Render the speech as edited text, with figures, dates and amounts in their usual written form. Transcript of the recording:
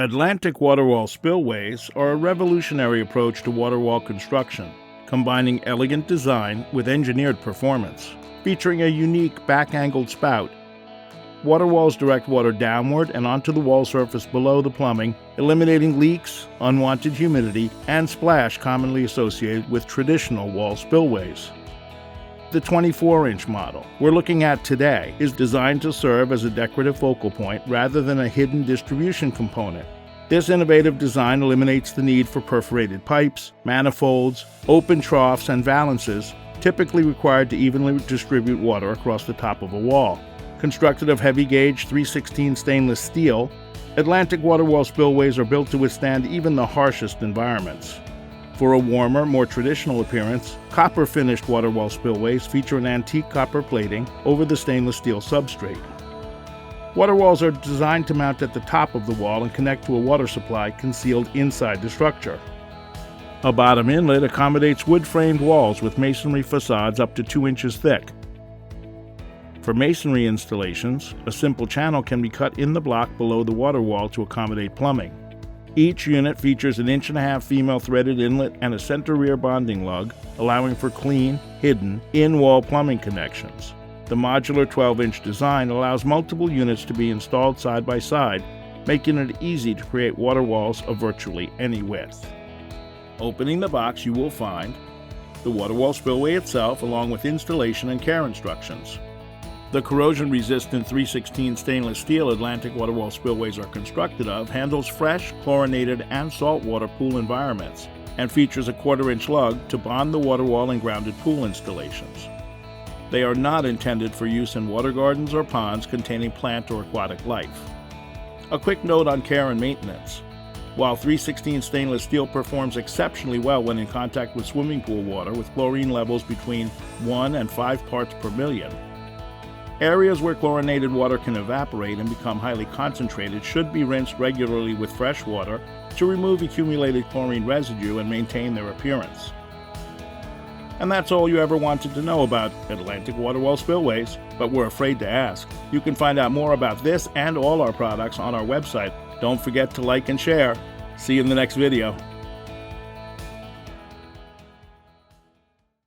Atlantic WaterWall Spillways are a revolutionary approach to waterwall construction, combining elegant design with engineered performance. Featuring a unique back-angled spout, waterwalls direct water downward and onto the wall surface below the plumbing, eliminating leaks, unwanted humidity, and splash commonly associated with traditional wall spillways. The 24-inch model we're looking at today is designed to serve as a decorative focal point rather than a hidden distribution component. This innovative design eliminates the need for perforated pipes, manifolds, open troughs, and valances, typically required to evenly distribute water across the top of a wall. Constructed of heavy-gauge 316 stainless steel, Atlantic WaterWall spillways are built to withstand even the harshest environments. For a warmer, more traditional appearance, copper-finished WaterWall spillways feature an antique copper plating over the stainless steel substrate. WaterWalls are designed to mount at the top of the wall and connect to a water supply concealed inside the structure. A bottom inlet accommodates wood-framed walls with masonry facades up to 2 inches thick. For masonry installations, a simple channel can be cut in the block below the water wall to accommodate plumbing. Each unit features an 1.5 inch female threaded inlet and a center rear bonding lug, allowing for clean, hidden, in-wall plumbing connections. The modular 12-inch design allows multiple units to be installed side by side, making it easy to create water walls of virtually any width. Opening the box, you will find the WaterWall spillway itself, along with installation and care instructions. The corrosion-resistant 316 stainless steel Atlantic WaterWall spillways are constructed of handles fresh, chlorinated, and saltwater pool environments, and features a 1/4 inch lug to bond the water wall and grounded pool installations. They are not intended for use in water gardens or ponds containing plant or aquatic life. A quick note on care and maintenance. While 316 stainless steel performs exceptionally well when in contact with swimming pool water with chlorine levels between 1 and 5 parts per million, areas where chlorinated water can evaporate and become highly concentrated should be rinsed regularly with fresh water to remove accumulated chlorine residue and maintain their appearance. And that's all you ever wanted to know about Atlantic WaterWall spillways, but we're afraid to ask. You can find out more about this and all our products on our website. Don't forget to like and share. See you in the next video.